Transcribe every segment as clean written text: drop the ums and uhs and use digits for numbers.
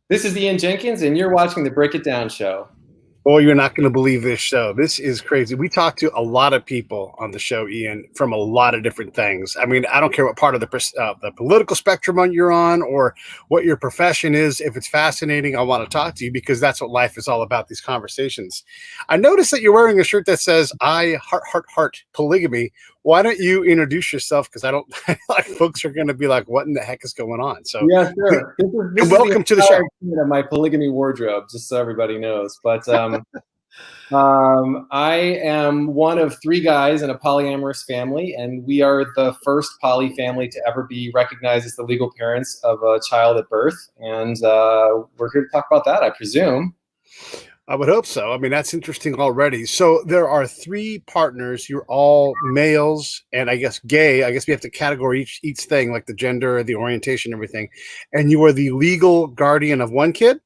This is Ian Jenkins, and you're watching the Break It Down show. Oh, you're not going to believe this show. This is crazy. We talk to a lot of people on the show, Ian, from a lot of different things. I mean, I don't care what part of the political spectrum you're on or what your profession is. If it's fascinating, I want to talk to you because that's what life is all about, these conversations. I noticed that you're wearing a shirt that says, I heart polygamy. Why don't you introduce yourself? Because I don't like folks are going to be like, what in the heck is going on? So yeah, sure. This welcome to the show. My polygamy wardrobe, just so everybody knows. But I am one of three guys in a polyamorous family, and we are the first poly family to ever be recognized as the legal parents of a child at birth. And we're here to talk about that, I presume. I would hope so. I mean, that's interesting already. So there are three partners. You're all males and I guess gay. I guess we have to categorize each thing, like the gender, the orientation, everything. And you are the legal guardian of one kid?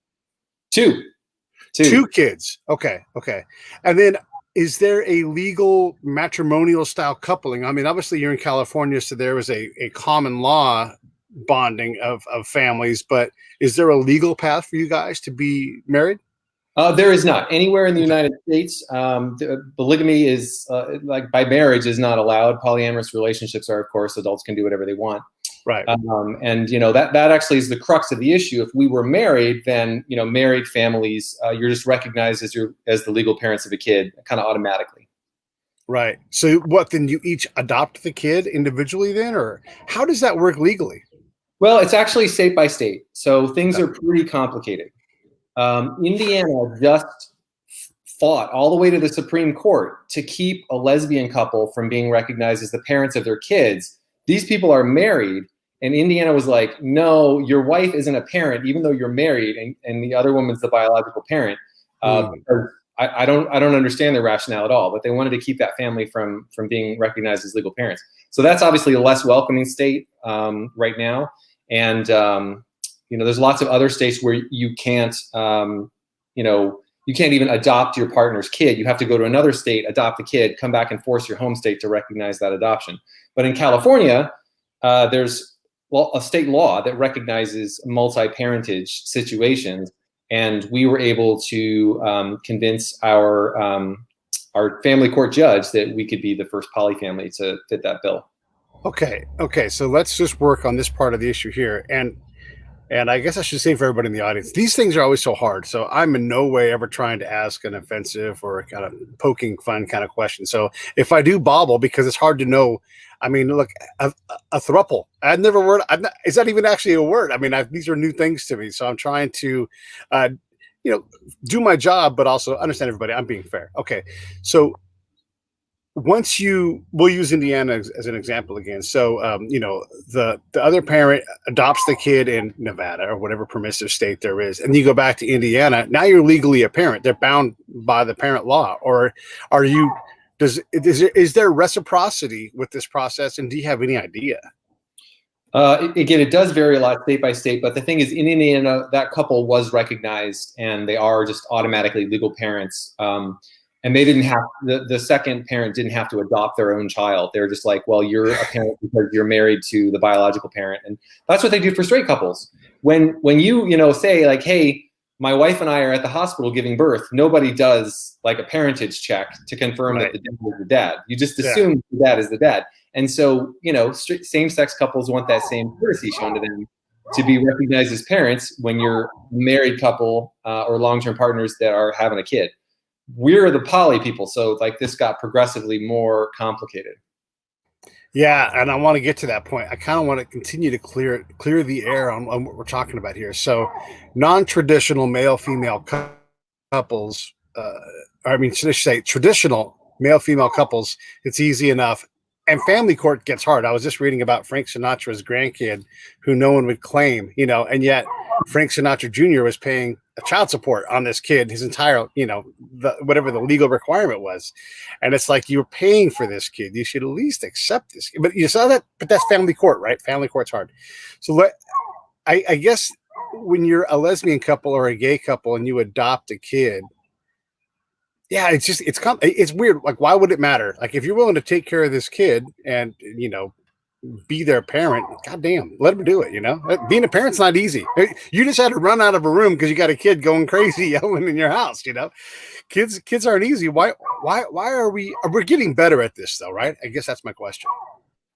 Two kids. Okay. And then is there a legal matrimonial style coupling? I mean, obviously you're in California, so there is a common law bonding of families, but is there a legal path for you guys to be married? There is not. Anywhere in the United States, polygamy is like by marriage is not allowed. Polyamorous relationships are, of course, adults can do whatever they want. Right. And that actually is the crux of the issue. If we were married, then married families, you're just recognized as the legal parents of a kid, kind of automatically. Right. So what? Then you each adopt the kid individually, then, or how does that work legally? Well, it's actually state by state, so things are pretty complicated. Indiana just fought all the way to the Supreme Court to keep a lesbian couple from being recognized as the parents of their kids. These people are married, and Indiana was like, no, your wife isn't a parent, even though you're married, and the other woman's the biological parent. I don't understand their rationale at all, but they wanted to keep that family from being recognized as legal parents. So that's obviously a less welcoming state right now. And there's lots of other states where you can't, you can't even adopt your partner's kid. You have to go to another state, adopt the kid, come back and force your home state to recognize that adoption. But in California, there's a state law that recognizes multi-parentage situations, and we were able to convince our family court judge that we could be the first poly family to fit that bill. Okay. So let's just work on this part of the issue here. And I guess I should say for everybody in the audience, these things are always so hard. So I'm in no way ever trying to ask an offensive or kind of poking fun kind of question. So if I do bobble, because it's hard to know, I mean, look, a throuple, I've never heard, is that even actually a word? I mean, these are new things to me. So I'm trying to, do my job, but also understand everybody. I'm being fair. Okay. So we'll use Indiana as an example again. So, the other parent adopts the kid in Nevada or whatever permissive state there is, and you go back to Indiana. Now you're legally a parent. They're bound by the parent law. Or is there reciprocity with this process? And do you have any idea? Again, it does vary a lot state by state, but the thing is, in Indiana, that couple was recognized, and they are just automatically legal parents. And they didn't have the second parent didn't have to adopt their own child. They're just like, well, you're a parent because you're married to the biological parent, and that's what they do for straight couples. When you say like, hey, my wife and I are at the hospital giving birth, nobody does like a parentage check to confirm that the dad is the dad. You just assume the dad is the dad. And so same-sex couples want that same courtesy shown to them to be recognized as parents when you're a married couple or long-term partners that are having a kid. We're the poly people, so like this got progressively more complicated. Yeah, and I want to get to that point. I kind of want to continue to clear the air on what we're talking about here. So, non-traditional male-female couples, should I say traditional male-female couples, it's easy enough. And family court gets hard. I was just reading about Frank Sinatra's grandkid who no one would claim, and yet Frank Sinatra Jr. was paying child support on this kid his entire, whatever the legal requirement was. And it's like, you're paying for this kid. You should at least accept this. But you saw that, but that's family court, right? Family court's hard. So I guess when you're a lesbian couple or a gay couple and you adopt a kid, yeah, it's weird. Like, why would it matter? Like, if you're willing to take care of this kid and, be their parent, goddamn, let them do it. You know, being a parent's not easy. You just had to run out of a room because you got a kid going crazy yelling in your house. You know, kids aren't easy. Why are we're getting better at this though, right? I guess that's my question.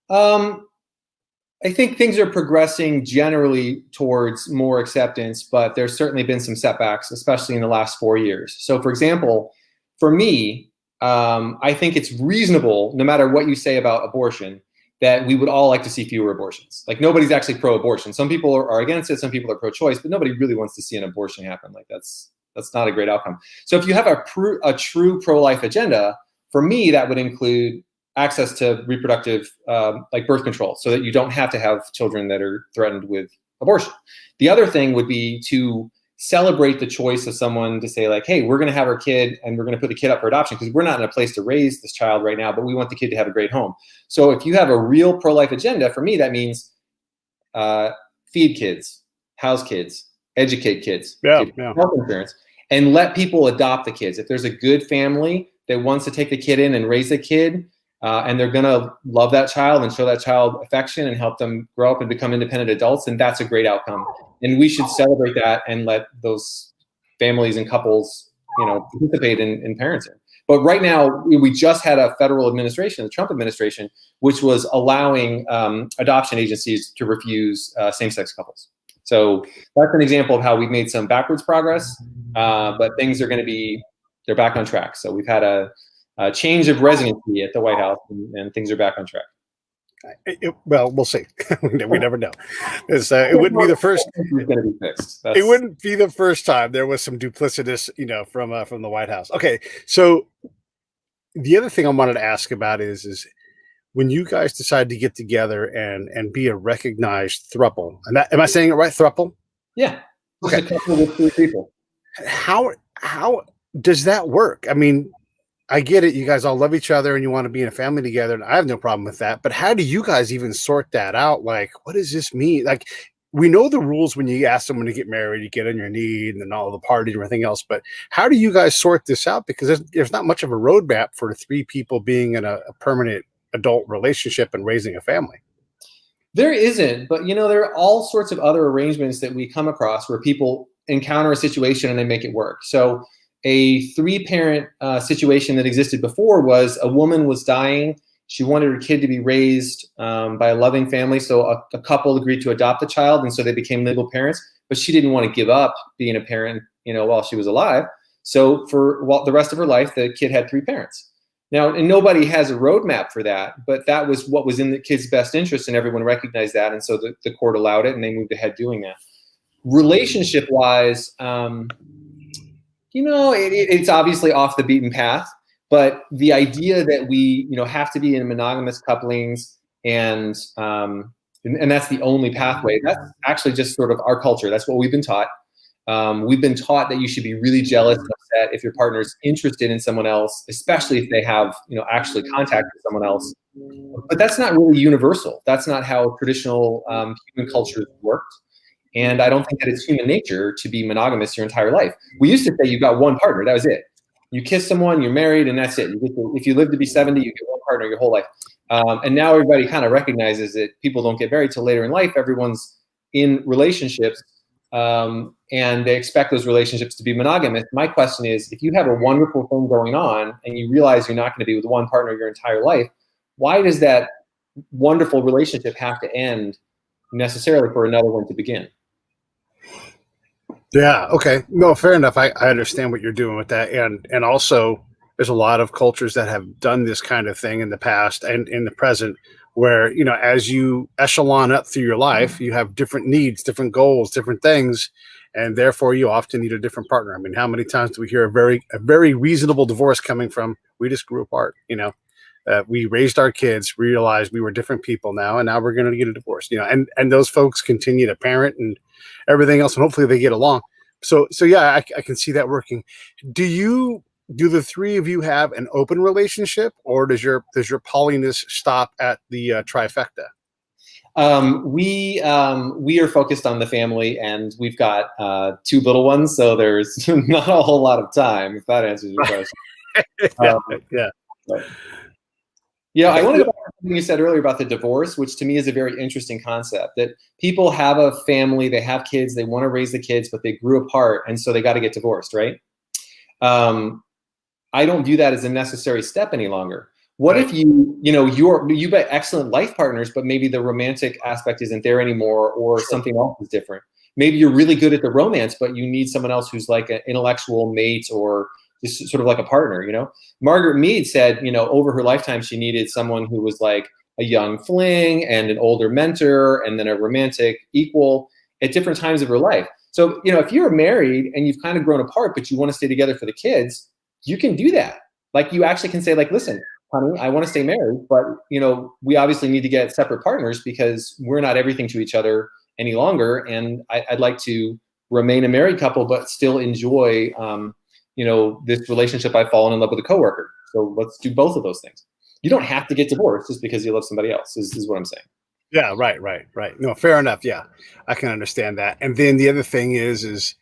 I think things are progressing generally towards more acceptance, but there's certainly been some setbacks, especially in the last 4 years. So for example, for me, I think it's reasonable, no matter what you say about abortion, that we would all like to see fewer abortions. Like nobody's actually pro-abortion. Some people are against it, some people are pro-choice, but nobody really wants to see an abortion happen. Like that's not a great outcome. So if you have a true pro-life agenda, for me, that would include access to reproductive, like birth control, so that you don't have to have children that are threatened with abortion. The other thing would be to celebrate the choice of someone to say like, hey, we're going to have our kid and we're going to put the kid up for adoption because we're not in a place to raise this child right now, but we want the kid to have a great home. So if you have a real pro-life agenda, for me, that means feed kids, house kids, educate kids, health insurance, and let people adopt the kids. If there's a good family that wants to take the kid in and raise the kid, and they're going to love that child and show that child affection and help them grow up and become independent adults, and that's a great outcome. And we should celebrate that and let those families and couples, you know, participate in parenting. But right now, we just had a federal administration, the Trump administration, which was allowing adoption agencies to refuse same-sex couples. So that's an example of how we've made some backwards progress, but things are going to be, they're back on track. So we've had a change of residency at the White House, and things are back on track. Well, we'll see. We never know. It wouldn't be the first. It's going to be fixed. It wouldn't be the first time there was some duplicitous, you know, from the White House. Okay, so the other thing I wanted to ask about is when you guys decided to get together and be a recognized throuple, and that, am I saying it right? Throuple? Yeah. Okay. A couple with 3 people. How does that work? I mean, I get it. You guys all love each other and you want to be in a family together, and I have no problem with that. But how do you guys even sort that out? Like, what does this mean? Like, we know the rules when you ask someone to get married, you get on your knee and then all the party and everything else. But how do you guys sort this out? Because there's not much of a roadmap for 3 people being in a permanent adult relationship and raising a family. There isn't, but you know, there are all sorts of other arrangements that we come across where people encounter a situation and they make it work. So a 3-parent situation that existed before was a woman was dying. She wanted her kid to be raised by a loving family. So a couple agreed to adopt the child, and so they became legal parents. But she didn't want to give up being a parent, you know, while she was alive. So for the rest of her life, the kid had 3 parents. Now, and nobody has a roadmap for that, but that was what was in the kid's best interest, and everyone recognized that, and so the court allowed it, and they moved ahead doing that. Relationship-wise, you know, it's obviously off the beaten path, but the idea that we, you know, have to be in monogamous couplings and that's the only pathway, that's actually just sort of our culture. That's what we've been taught. We've been taught that you should be really jealous and upset if your partner's interested in someone else, especially if they have, you know, actually contacted someone else. But that's not really universal. That's not how traditional human cultures worked. And I don't think that it's human nature to be monogamous your entire life. We used to say you got one partner, that was it. You kiss someone, you're married, and that's it. If you live to be 70, you get one partner your whole life. And now everybody kind of recognizes that people don't get married till later in life. Everyone's in relationships, and they expect those relationships to be monogamous. My question is, if you have a wonderful thing going on and you realize you're not going to be with one partner your entire life, why does that wonderful relationship have to end necessarily for another one to begin? Yeah. Okay. No, fair enough. I understand what you're doing with that. And also there's a lot of cultures that have done this kind of thing in the past and in the present where, you know, as you echelon up through your life, you have different needs, different goals, different things. And therefore you often need a different partner. I mean, how many times do we hear a very reasonable divorce coming from, we just grew apart, you know? We raised our kids, realized we were different people now, and now we're going to get a divorce, you know, and those folks continue to parent and everything else, and hopefully they get along. So yeah, I can see that working. Do the 3 of you have an open relationship, or does your polyness stop at the trifecta? We are focused on the family, and we've got 2 little ones, so there's not a whole lot of time, if that answers your question. Yeah. Yeah, I want to go back to you said earlier about the divorce, which to me is a very interesting concept, that people have a family, they have kids, they want to raise the kids, but they grew apart, and so they got to get divorced, right? I don't view that as a necessary step any longer. What if you've got excellent life partners, but maybe the romantic aspect isn't there anymore, or something else is different? Maybe you're really good at the romance, but you need someone else who's like an intellectual mate, or just sort of like a partner, Margaret Mead said, over her lifetime, she needed someone who was like a young fling and an older mentor and then a romantic equal at different times of her life. So, if you're married and you've kind of grown apart, but you want to stay together for the kids, you can do that. Like, you actually can say, like, listen, honey, I want to stay married, but, we obviously need to get separate partners because we're not everything to each other any longer. And I'd like to remain a married couple, but still enjoy, this relationship. I've fallen in love with a coworker. So let's do both of those things. You don't have to get divorced just because you love somebody else is what I'm saying. Yeah, right. No, fair enough. Yeah, I can understand that. And then the other thing is,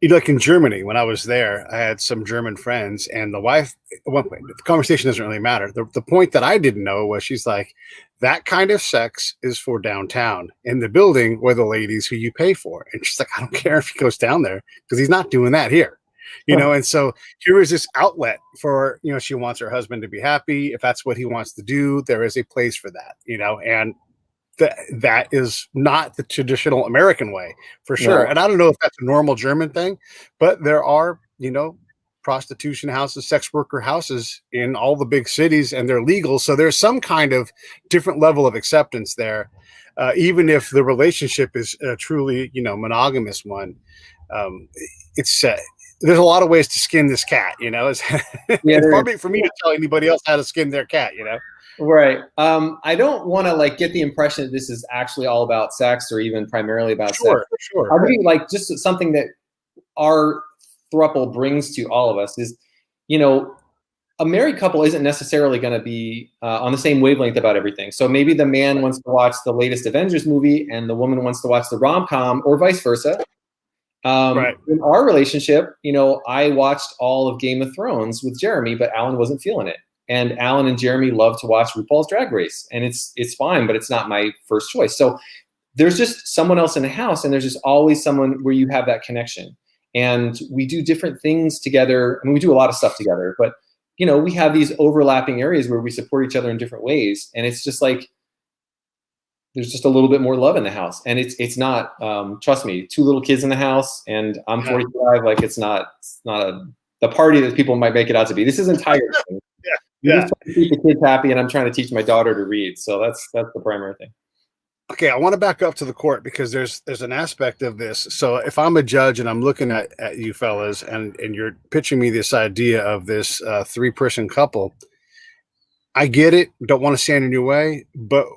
like in Germany, when I was there, I had some German friends, and the wife, at one point, the conversation doesn't really matter. The point that I didn't know was, she's like, that kind of sex is for downtown in the building where the ladies who you pay for. And she's like, I don't care if he goes down there because he's not doing that here. And so here is this outlet for, she wants her husband to be happy. If that's what he wants to do, there is a place for that, and that is not the traditional American way, for sure. No. And I don't know if that's a normal German thing, but there are, prostitution houses, sex worker houses in all the big cities, and they're legal. So there's some kind of different level of acceptance there, even if the relationship is a truly, monogamous one. It's there's a lot of ways to skin this cat, It's hard for me to tell anybody else how to skin their cat, Right. I don't want to get the impression that this is actually all about sex, or even primarily about sex. Sure. I mean, just something that our throuple brings to all of us is, a married couple isn't necessarily going to be on the same wavelength about everything. So maybe the man wants to watch the latest Avengers movie and the woman wants to watch the rom-com, or vice versa. In our relationship, I watched all of Game of Thrones with Jeremy, but Alan wasn't feeling it. And Alan and Jeremy love to watch RuPaul's Drag Race, and it's fine, but it's not my first choice. So there's just someone else in the house, and there's just always someone where you have that connection. And we do different things together. I mean, we do a lot of stuff together, but we have these overlapping areas where we support each other in different ways. And it's just like, there's just a little bit more love in the house. And it's not, trust me, 2 little kids in the house, and I'm 45. Like, it's not the party that people might make it out to be. This is entire thing. I'm just trying to keep the kids happy, and I'm trying to teach my daughter to read. So that's the primary thing. Okay, I want to back up to the court, because there's an aspect of this. So if I'm a judge and I'm looking at you fellas, and you're pitching me this idea of this 3-person couple, I get it. Don't want to stand in your way, but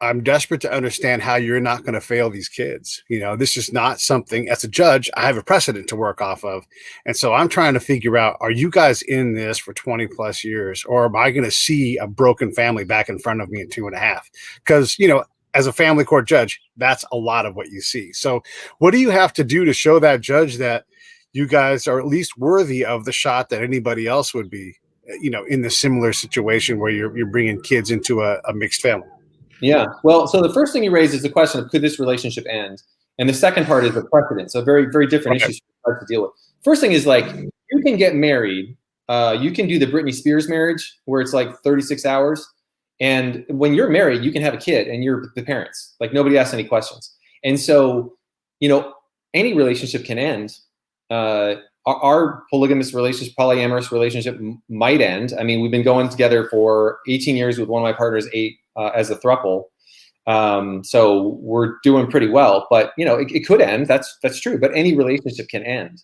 I'm desperate to understand how you're not going to fail these kids. This is not something, as a judge, I have a precedent to work off of. And so I'm trying to figure out, are you guys in this for 20 plus years, or am I going to see a broken family back in front of me in 2.5? Because, as a family court judge, that's a lot of what you see. So what do you have to do to show that judge that you guys are at least worthy of the shot that anybody else would be, in the similar situation where you're bringing kids into a mixed family? Yeah. Well, so the first thing you raise is the question of, could this relationship end? And the second part is the precedent. So very, very different issues to deal with. First thing is, you can get married. You can do the Britney Spears marriage, where it's 36 hours. And when you're married, you can have a kid and you're the parents. Nobody asks any questions. And so, any relationship can end. Our polygamous relationship, polyamorous relationship might end. I mean, we've been going together for 18 years with one of my partners, 8 as a throuple. So we're doing pretty well, but it could end. That's true. But any relationship can end.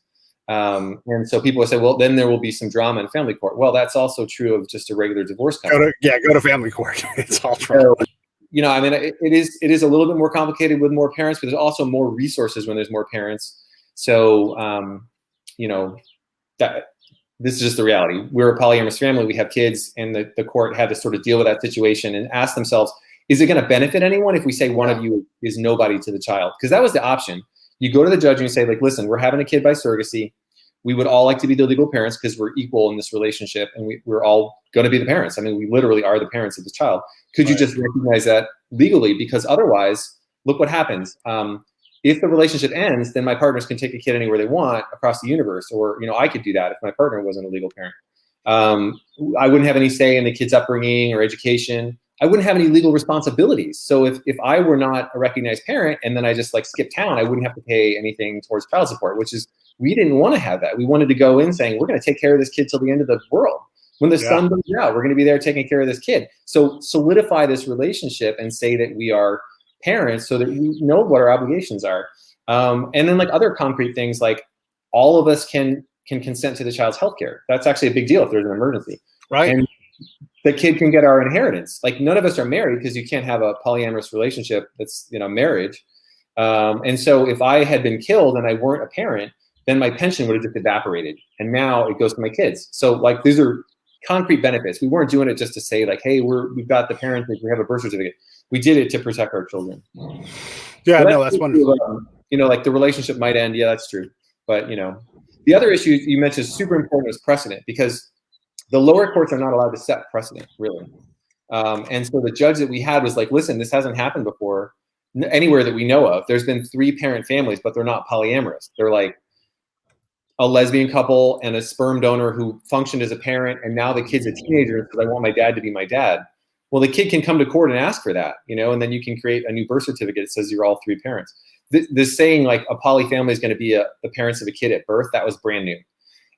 And so people will say, well, then there will be some drama in family court. Well, that's also true of just a regular divorce couple. Go to family court. It's all true. So, I mean, it is a little bit more complicated with more parents, but there's also more resources when there's more parents. So, that this is just the reality. We're a polyamorous family. We have kids, and the court had to sort of deal with that situation and ask themselves, is it going to benefit anyone if we say one of you is nobody to the child? Because that was the option. You go to the judge and you say, listen, we're having a kid by surrogacy. we would all like to be the legal parents because we're equal in this relationship, and we're all going to be the parents. I mean, we literally are the parents of this child. Could you just recognize that legally? Because otherwise, look what happens. If the relationship ends, then my partners can take a kid anywhere they want across the universe, or I could do that if my partner wasn't a legal parent. I wouldn't have any say in the kid's upbringing or education. I wouldn't have any legal responsibilities. So if I were not a recognized parent and then I just like skipped town, I wouldn't have to pay anything towards child support, which is, we didn't want to have that. We wanted to go in saying, we're going to take care of this kid till the end of the world. When the sun goes out, we're going to be there taking care of this kid. So solidify this relationship and say that we are parents so that we know what our obligations are. And then like other concrete things, like all of us can consent to the child's healthcare. That's actually a big deal if there's an emergency. Right. And the kid can get our inheritance. Like none of us are married because you can't have a polyamorous relationship that's, marriage. And so if I had been killed and I weren't a parent, then my pension would have just evaporated. And now it goes to my kids. So like these are concrete benefits. We weren't doing it just to say like, hey, we've got the parentage, we have a birth certificate. We did it to protect our children. Yeah, so that's wonderful. Like the relationship might end. Yeah, that's true. But the other issue you mentioned is super important is precedent, because the lower courts are not allowed to set precedent, really. And so the judge that we had was like, listen, this hasn't happened before anywhere that we know of. There's been 3 parent families, but they're not polyamorous. They're like a lesbian couple and a sperm donor who functioned as a parent, and now the kid's a teenager because I want my dad to be my dad. Well, the kid can come to court and ask for that, and then you can create a new birth certificate that says you're all 3 parents. This saying like a poly family is going to be the parents of a kid at birth, that was brand new.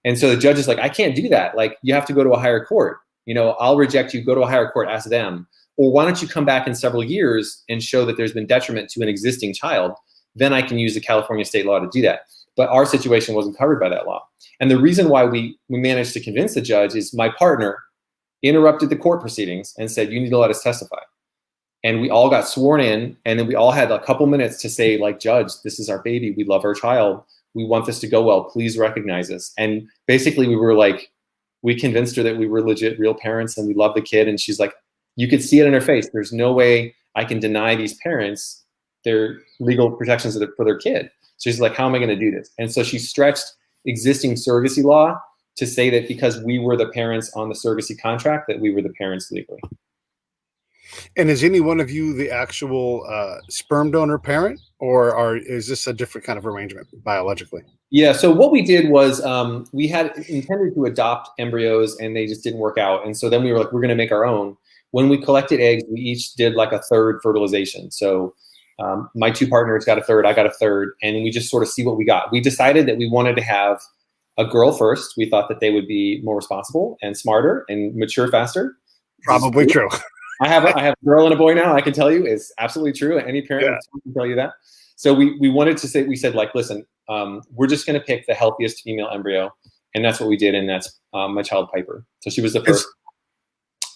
And so the judge is like, I can't do that. Like, you have to go to a higher court. I'll reject you, go to a higher court, ask them. Or why don't you come back in several years and show that there's been detriment to an existing child? Then I can use the California state law to do that. But our situation wasn't covered by that law. And the reason why we managed to convince the judge is my partner interrupted the court proceedings and said, you need to let us testify. And we all got sworn in, and then we all had a couple minutes to say, like, judge, this is our baby. We love our child. We want this to go well. Please recognize us. And basically we were like, we convinced her that we were legit real parents and we love the kid. And she's like, you could see it in her face. There's no way I can deny these parents their legal protections for their kid. So she's like, how am I going to do this? And so she stretched existing surrogacy law to say that because we were the parents on the surrogacy contract, that we were the parents legally. And is any one of you the actual sperm donor parent, or is this a different kind of arrangement biologically? Yeah, so what we did was we had intended to adopt embryos and they just didn't work out. And so then we were like, we're going to make our own. When we collected eggs, we each did like a third fertilization. So my 2 partners got a third, I got a third, and we just sort of see what we got. We decided that we wanted to have a girl first. We thought that they would be more responsible and smarter and mature faster. Probably true. I have a girl and a boy now. I can tell you it's absolutely true. Any parent can tell you that. So we wanted to say, we said like, listen, we're just going to pick the healthiest female embryo. And that's what we did. And that's my child Piper. So she was the first.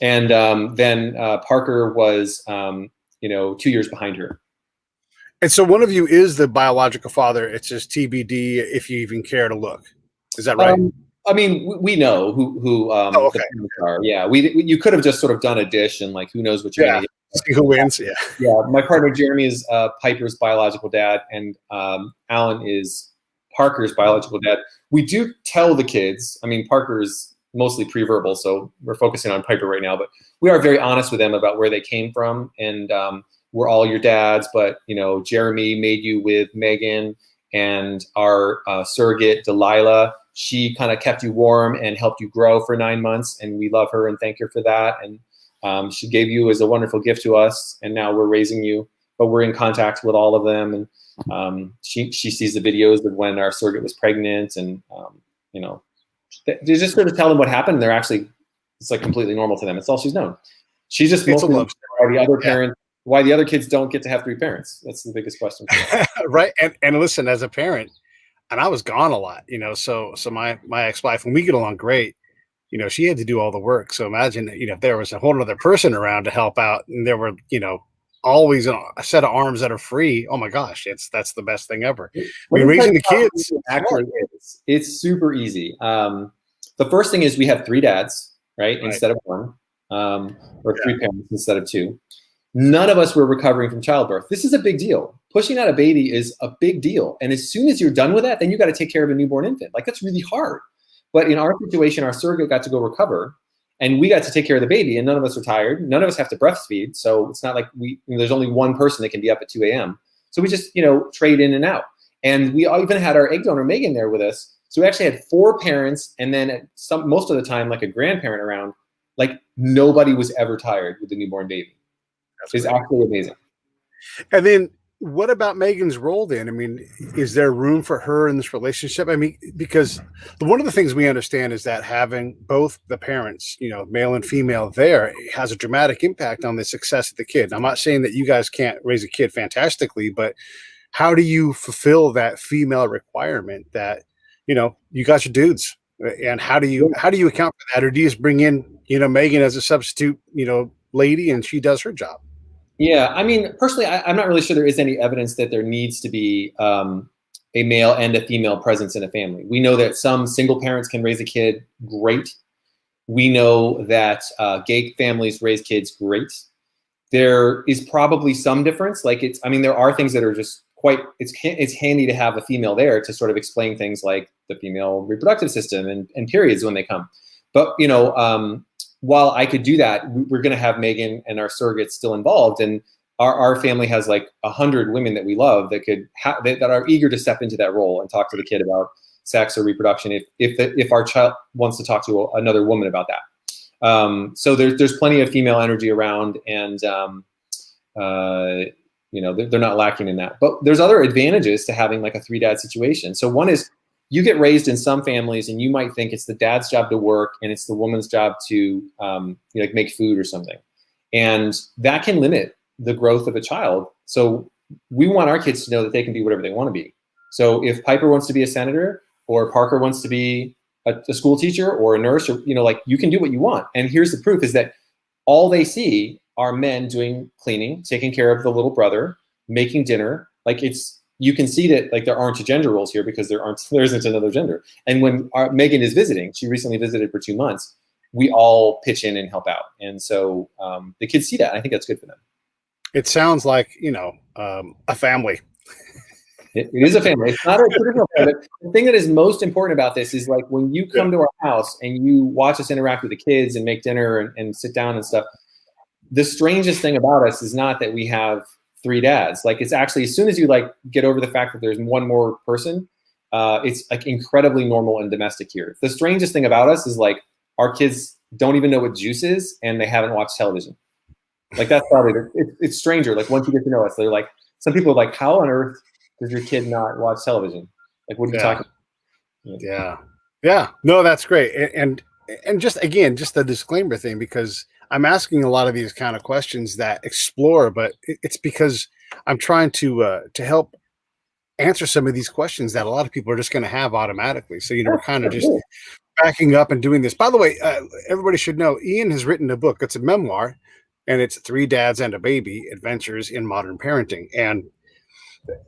And then Parker was, 2 years behind her. And so one of you is the biological father. It's just TBD if you even care to look. Is that right? I mean, we know who the parents are. Yeah, you could have just sort of done a dish and like, who knows what you're going to get. See who wins. Yeah. Yeah. My partner Jeremy is Piper's biological dad, and Alan is Parker's biological dad. We do tell the kids. I mean, Parker's mostly pre-verbal, so we're focusing on Piper right now. But we are very honest with them about where they came from, and we're all your dads. But Jeremy made you with Megan, and our surrogate Delilah. She kind of kept you warm and helped you grow for 9 months, and we love her and thank her for that. And she gave you as a wonderful gift to us, and now we're raising you. But we're in contact with all of them, and she sees the videos of when our surrogate was pregnant, and they just sort of tell them what happened. And it's like completely normal to them. It's all she's known. She just mostly knows why the other parents, why the other kids don't get to have 3 parents. That's the biggest question. Right. And listen, as a parent, and I was gone a lot, so my ex-wife, and we get along great, she had to do all the work. So imagine, if there was a whole other person around to help out, and there were, always a set of arms that are free. Oh my gosh, that's the best thing ever. I mean, raising the kids. Actually, it's super easy. The first thing is we have 3 dads, right? Instead of 1, or 3 parents instead of 2. None of us were recovering from childbirth. This is a big deal. pushing out a baby is a big deal. And as soon as you're done with that, then you got to take care of a newborn infant. Like, that's really hard. But in our situation, our surrogate got to go recover, and we got to take care of the baby, and none of us are tired. None of us have to breastfeed. So it's not like there's only one person that can be up at 2 a.m. So we just, trade in and out. And we even had our egg donor, Megan, there with us. So we actually had 4 parents, and then most of the time, like a grandparent around. Like, nobody was ever tired with the newborn baby. It's actually amazing. And then what about Megan's role then? I mean, is there room for her in this relationship? I mean, because one of the things we understand is that having both the parents, male and female there, has a dramatic impact on the success of the kid. I'm not saying that you guys can't raise a kid fantastically, but how do you fulfill that female requirement that, you got your dudes? And how do you account for that? Or do you just bring in, Megan as a substitute, lady, and she does her job? Yeah, I mean, personally, I'm not really sure there is any evidence that there needs to be a male and a female presence in a family. We know that some single parents can raise a kid great. We know that gay families raise kids great. There is probably some difference. Like, there are things that are just it's handy to have a female there to sort of explain things like the female reproductive system and periods when they come. But, while I could do that, we're going to have Megan and our surrogates still involved. And our family has like 100 women that we love that are eager to step into that role and talk to the kid about sex or reproduction if our child wants to talk to another woman about that. So there's plenty of female energy around, and they're not lacking in that. But there's other advantages to having like a 3-dad situation. So one is, you get raised in some families and you might think it's the dad's job to work and it's the woman's job to make food or something. And that can limit the growth of a child. So we want our kids to know that they can be whatever they want to be. So if Piper wants to be a senator, or Parker wants to be a school teacher or a nurse, or, you can do what you want. And here's the proof, is that all they see are men doing cleaning, taking care of the little brother, making dinner. Like, you can see that, like, there aren't gender roles here because there isn't another gender. And when Megan is visiting, she recently visited for 2 months, we all pitch in and help out. And so the kids see that, and I think that's good for them. It sounds like, a family. It is a family. It's not a traditional family. The thing that is most important about this is, like, when you come to our house and you watch us interact with the kids and make dinner and sit down and stuff, the strangest thing about us is not that we have 3 dads. Like, it's actually, as soon as you get over the fact that there's one more person, it's like incredibly normal and domestic here. The strangest thing about us is, like, our kids don't even know what juice is, and they haven't watched television. Like, that's probably it's stranger. Like, once you get to know us, they're like, some people are like, how on earth does your kid not watch television? Like, what are you talking about? Yeah. No, that's great. And just the disclaimer thing, because I'm asking a lot of these kind of questions that explore, but it's because I'm trying to help answer some of these questions that a lot of people are just going to have automatically. So, we're kind of just backing up and doing this. By the way, everybody should know, Ian has written a book. It's a memoir, and it's 3 Dads and a Baby: Adventures in Modern Parenting. And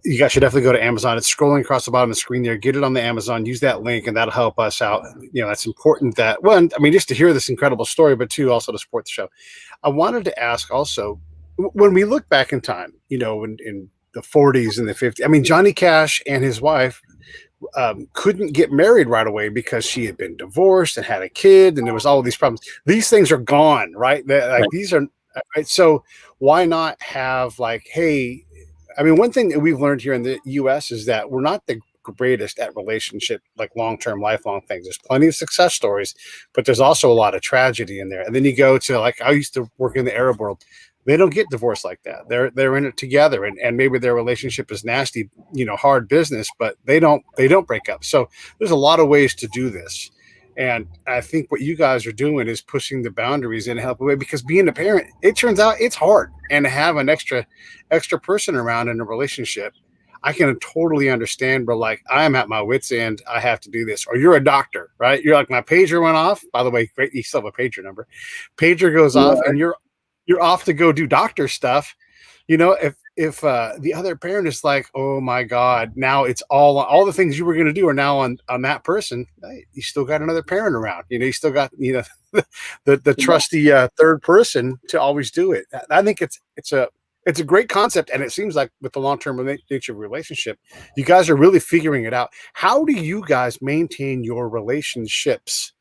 you guys should definitely go to Amazon. It's scrolling across the bottom of the screen there. Get it on the Amazon, use that link, and that'll help us out. It's important that, one, just to hear this incredible story, but 2, also to support the show. I wanted to ask also, when we look back in time, in the 40s and the 50s, Johnny Cash and his wife couldn't get married right away because she had been divorced and had a kid, and there was all of these problems. These things are gone, right? These are, right? So why not have, like, hey, one thing that we've learned here in the U.S. is that we're not the greatest at relationship, like long-term, lifelong things. There's plenty of success stories, but there's also a lot of tragedy in there. And then you go to, like, I used to work in the Arab world. They don't get divorced like that. They're in it together, and maybe their relationship is nasty, hard business, but they don't break up. So there's a lot of ways to do this. And I think what you guys are doing is pushing the boundaries and help away, because being a parent, it turns out it's hard. And to have an extra person around in a relationship, I can totally understand, but, like, I'm at my wit's end. I have to do this. Or you're a doctor, right? You're like, my pager went off. By the way, great, you still have a pager number. Pager goes off, and you're off to go do doctor stuff. If the other parent is like, oh my God, now it's all the things you were going to do are now on that person. You still got another parent around. You still got the trusty third person to always do it. I think it's a It's a great concept, and it seems like with the long-term nature of relationship, you guys are really figuring it out. How do you guys maintain your relationships?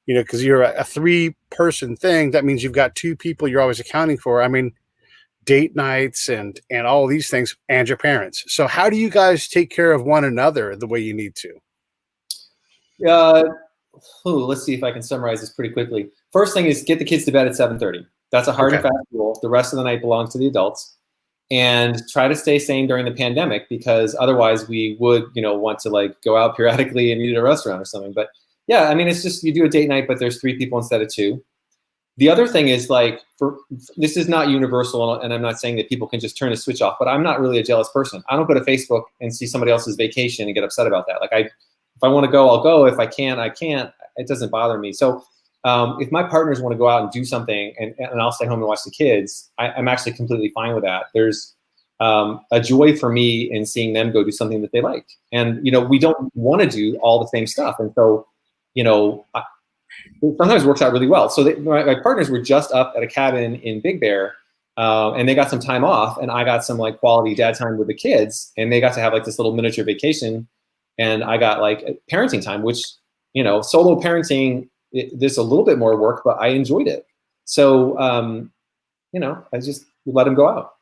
You know, because you're a three-person thing. That means you've got two people you're always accounting for. I mean, date nights and all these things, and your parents. So how do you guys take care of one another the way you need to? Let's see if I can summarize this pretty quickly. First thing is get the kids to bed at 7:30. That's a hard and fast rule. The rest of the night belongs to the adults. And try to stay sane during the pandemic, because otherwise we would, want to like go out periodically and eat at a restaurant or something. But yeah, I mean, it's just you do a date night, but there's 3 people instead of 2. The other thing is like, this is not universal, and I'm not saying that people can just turn a switch off, but I'm not really a jealous person. I don't go to Facebook and see somebody else's vacation and get upset about that. Like if I want to go, I'll go. If I can't, I can't. It doesn't bother me. So if my partners want to go out and do something and I'll stay home and watch the kids, I'm actually completely fine with that. There's a joy for me in seeing them go do something that they like. And, we don't want to do all the same stuff. And so, it sometimes works out really well. So my partners were just up at a cabin in Big Bear, and they got some time off, and I got some like quality dad time with the kids, and they got to have like this little miniature vacation, and I got like parenting time, which, solo parenting, there's a little bit more work, but I enjoyed it. So, I just let them go out.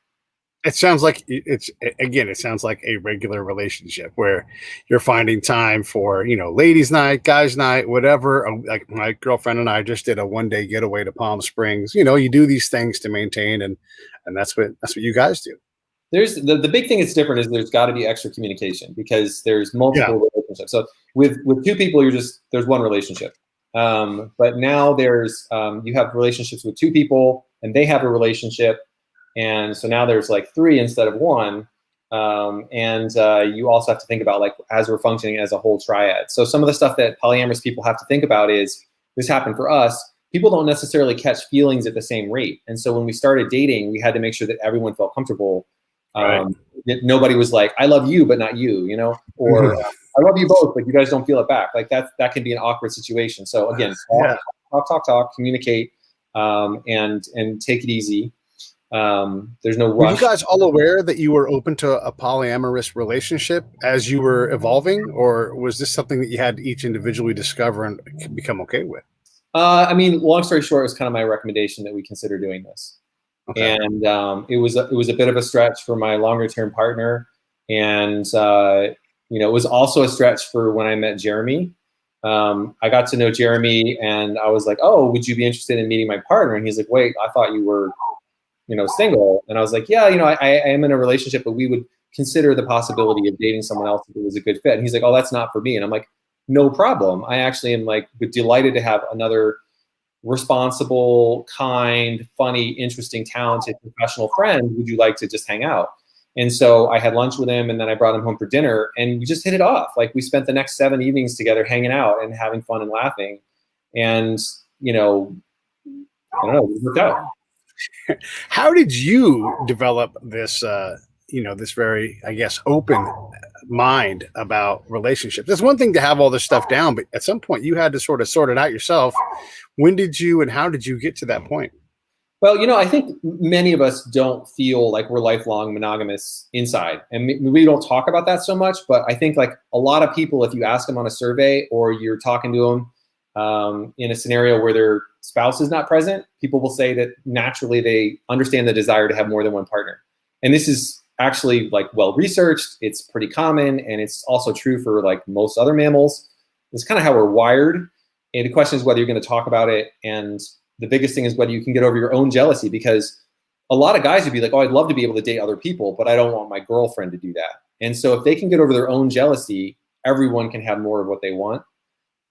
It sounds like it sounds like a regular relationship where you're finding time for, ladies night, guys night, whatever. Like my girlfriend and I just did a 1-day getaway to Palm Springs. You do these things to maintain, and that's what you guys do. There's the big thing that's different is there's got to be extra communication, because there's multiple relationships. So with 2 people, there's one relationship. But now there's you have relationships with 2 people, and they have a relationship. And so now there's like 3 instead of 1. You also have to think about, like, as we're functioning as a whole triad. So some of the stuff that polyamorous people have to think about is, this happened for us, people don't necessarily catch feelings at the same rate. And so when we started dating, we had to make sure that everyone felt comfortable. That nobody was like, I love you, but not you, or I love you both, but you guys don't feel it back. Like that can be an awkward situation. So again, talk, communicate, and take it easy. There's no rush. Were you guys all aware that you were open to a polyamorous relationship as you were evolving, or was this something that you had to each individually discover and become okay with? I mean, long story short, it was kind of my recommendation that we consider doing this. Okay. And it was a bit of a stretch for my longer term partner, and it was also a stretch for when I met Jeremy. I got to know Jeremy, and I was like, "Oh, would you be interested in meeting my partner?" And he's like, "Wait, I thought you were, single." And I was like, "Yeah, I am in a relationship, but we would consider the possibility of dating someone else if it was a good fit." And he's like, "Oh, that's not for me." And I'm like, "No problem. I actually am like delighted to have another responsible, kind, funny, interesting, talented, professional friend. Would you like to just hang out?" And so I had lunch with him, and then I brought him home for dinner, and we just hit it off. Like, we spent the next 7 evenings together hanging out and having fun and laughing. And, I don't know, it worked out. How did you develop this, this very, I guess, open mind about relationships? It's one thing to have all this stuff down, but at some point you had to sort of sort it out yourself. When did you and how did you get to that point? Well, I think many of us don't feel like we're lifelong monogamous inside. And we don't talk about that so much, but I think like a lot of people, if you ask them on a survey or you're talking to them in a scenario where their spouse is not present, people will say that naturally they understand the desire to have more than one partner. And this is actually like well-researched, it's pretty common, and it's also true for like most other mammals. It's kind of how we're wired. And the question is whether you're going to talk about it. And the biggest thing is whether you can get over your own jealousy, because a lot of guys would be like, "Oh, I'd love to be able to date other people, but I don't want my girlfriend to do that." And so if they can get over their own jealousy, everyone can have more of what they want.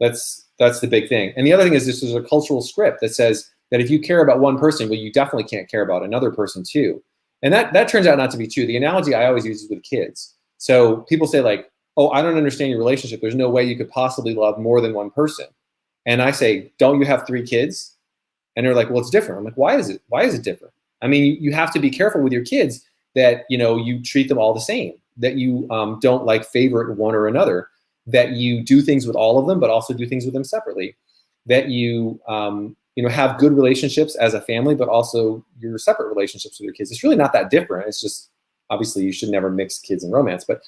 That's the big thing. And the other thing is, this is a cultural script that says that if you care about one person, well, you definitely can't care about another person too. And that turns out not to be true. The analogy I always use is with kids. So people say like, "Oh, I don't understand your relationship. There's no way you could possibly love more than one person." And I say, "Don't you have 3 kids?" And they're like, "Well, it's different." I'm like, "Why is it? Why is it different?" I mean, you have to be careful with your kids that, you treat them all the same, that you don't like favorite one or another, that you do things with all of them, but also do things with them separately, that you have good relationships as a family, but also your separate relationships with your kids. It's really not that different. It's just, obviously you should never mix kids and romance, but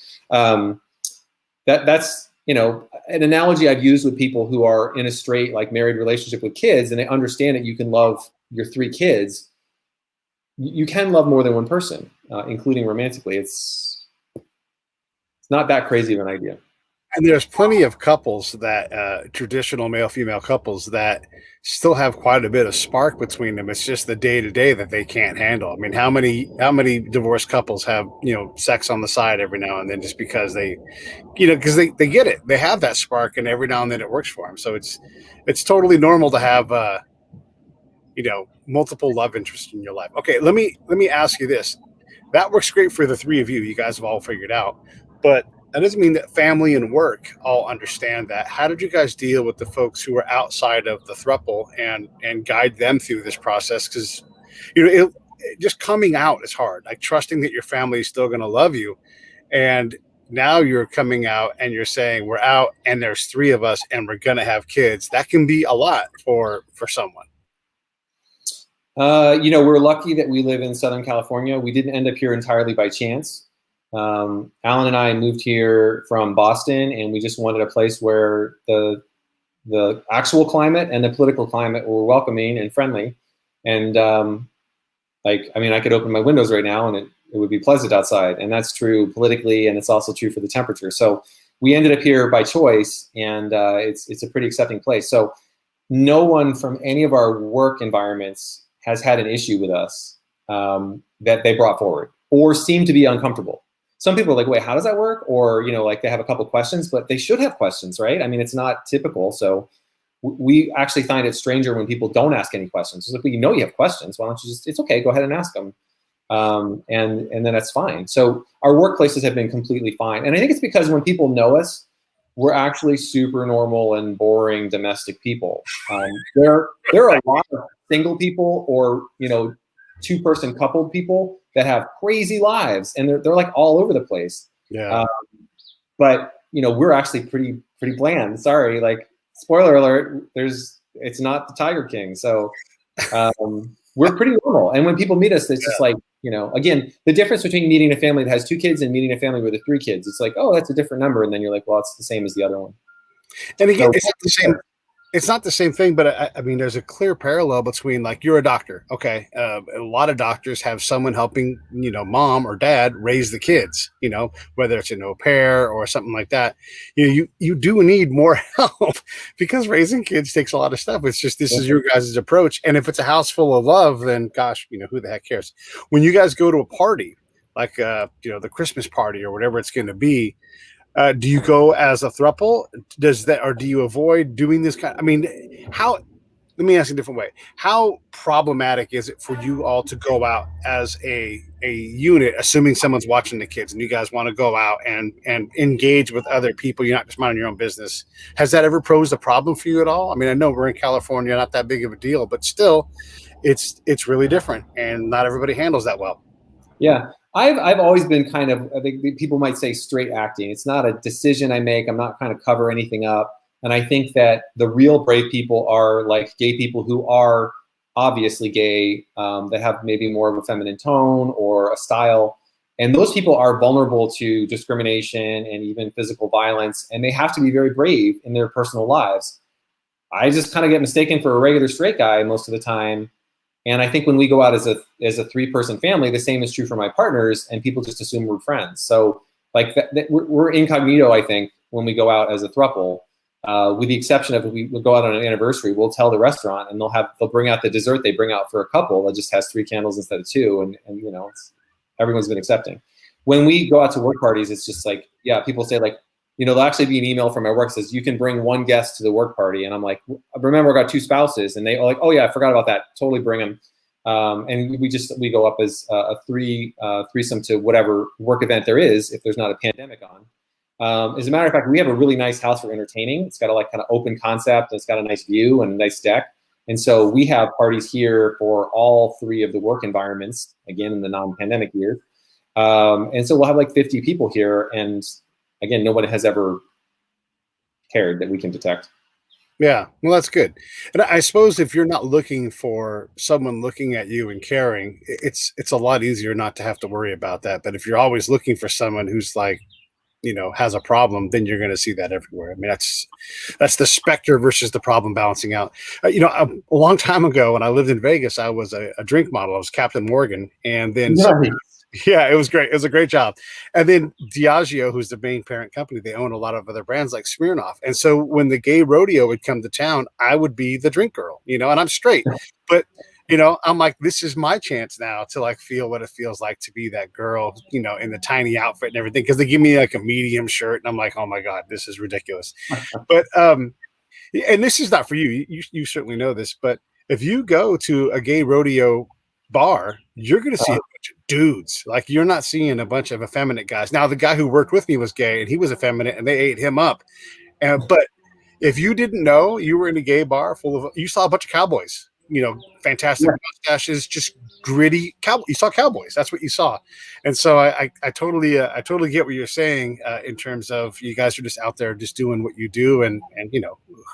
that's an analogy I've used with people who are in a straight, like, married relationship with kids, and they understand that you can love your 3 kids. You can love more than one person, including romantically. It's not that crazy of an idea. And there's plenty of couples that traditional male-female couples that still have quite a bit of spark between them. It's just the day-to-day that they can't handle. I mean, how many divorced couples have sex on the side every now and then just because they because they get it, they have that spark, and every now and then it works for them. So it's totally normal to have multiple love interests in your life. Okay, let me ask you this. That works great for the 3 of you. You guys have all figured out, but that doesn't mean that family and work all understand that. How did you guys deal with the folks who are outside of the throuple and guide them through this process? Because just coming out is hard. Like, trusting that your family is still going to love you, and now you're coming out and you're saying, we're out and there's 3 of us and we're going to have kids. That can be a lot for someone. We're lucky that we live in Southern California. We didn't end up here entirely by chance. Alan and I moved here from Boston, and we just wanted a place where the actual climate and the political climate were welcoming and friendly. And I could open my windows right now and it would be pleasant outside. And that's true politically, and it's also true for the temperature. So we ended up here by choice, and it's a pretty accepting place. So no one from any of our work environments has had an issue with us that they brought forward or seem to be uncomfortable. Some people are like, wait, how does that work? Or, they have a couple questions, but they should have questions, right? I mean, it's not typical. So we actually find it stranger when people don't ask any questions. It's like, well, you have questions. Why don't you it's okay, go ahead and ask them. And then that's fine. So our workplaces have been completely fine. And I think it's because when people know us, we're actually super normal and boring domestic people. There are a lot of single people or, 2-person coupled people that have crazy lives, and they're like all over the place. Yeah. But we're actually pretty bland. Sorry, like, spoiler alert, it's not the Tiger King. So we're pretty normal. And when people meet us, it's just like, again, the difference between meeting a family that has 2 kids and meeting a family with 3 kids, it's like, oh, that's a different number. And then you're like, well, it's the same as the other one. And again, it's not the same. It's not the same thing, but I mean, there's a clear parallel between, like, you're a doctor. Okay. A lot of doctors have someone helping, mom or dad raise the kids, whether it's an au pair or something like that. You do need more help because raising kids takes a lot of stuff. It's just, this is your guys' approach. And if it's a house full of love, then gosh, who the heck cares? When you guys go to a party, like, the Christmas party or whatever it's going to be, do you go as a throuple? Or do you avoid doing this kind? I mean, let me ask you a different way. How problematic is it for you all to go out as a unit, assuming someone's watching the kids and you guys want to go out and engage with other people? You're not just minding your own business. Has that ever posed a problem for you at all? I mean, I know we're in California, not that big of a deal, but still, it's really different, and not everybody handles that well. Yeah. I've always been kind of, I think people might say, straight acting. It's not a decision I make. I'm not kind of cover anything up. And I think that the real brave people are like gay people who are obviously gay, that have maybe more of a feminine tone or a style. And those people are vulnerable to discrimination and even physical violence. And they have to be very brave in their personal lives. I just kind of get mistaken for a regular straight guy most of the time. And I think when we go out as a 3-person family, the same is true for my partners, and people just assume we're friends. So like we're incognito, I think, when we go out as a throuple, with the exception of if we go out on an anniversary, we'll tell the restaurant, and they'll bring out the dessert they bring out for a couple that just has 3 candles instead of 2, and everyone's been accepting. When we go out to work parties, it's just like, yeah, people say like, there'll actually be an email from my work that says you can bring 1 guest to the work party. And I'm like, remember, I got 2 spouses. And they are like, oh yeah, I forgot about that. Totally bring them. And we go up as a threesome to whatever work event there is, if there's not a pandemic on. As a matter of fact, we have a really nice house for entertaining. It's got a kind of open concept. It's got a nice view and a nice deck. And so we have parties here for all 3 of the work environments, again, in the non-pandemic years. And so we'll have like 50 people here, and again, nobody has ever cared that we can detect. Yeah, well, that's good. And I suppose if you're not looking for someone looking at you and caring, it's a lot easier not to have to worry about that. But if you're always looking for someone who's like, has a problem, then you're going to see that everywhere. I mean, that's the specter versus the problem balancing out. A long time ago when I lived in Vegas, I was a drink model. I was Captain Morgan, and then Nice. yeah, it was great. It was a great job. And then Diageo, who's the main parent company, they own a lot of other brands like Smirnoff. And so when the gay rodeo would come to town, I would be the drink girl, and I'm straight. But I'm like, this is my chance now to like feel what it feels like to be that girl, in the tiny outfit and everything. Cause they give me like a medium shirt and I'm like, oh my God, this is ridiculous. But and this is not for you. You certainly know this, but if you go to a gay rodeo bar, you're going to see a bunch of dudes. Like you're not seeing a bunch of effeminate guys. Now, the guy who worked with me was gay and he was effeminate and they ate him up. But if you didn't know, you were in a gay bar you saw a bunch of cowboys, fantastic mustaches, just gritty cowboys. You saw cowboys. That's what you saw. And so I totally get what you're saying in terms of you guys are just out there just doing what you do. And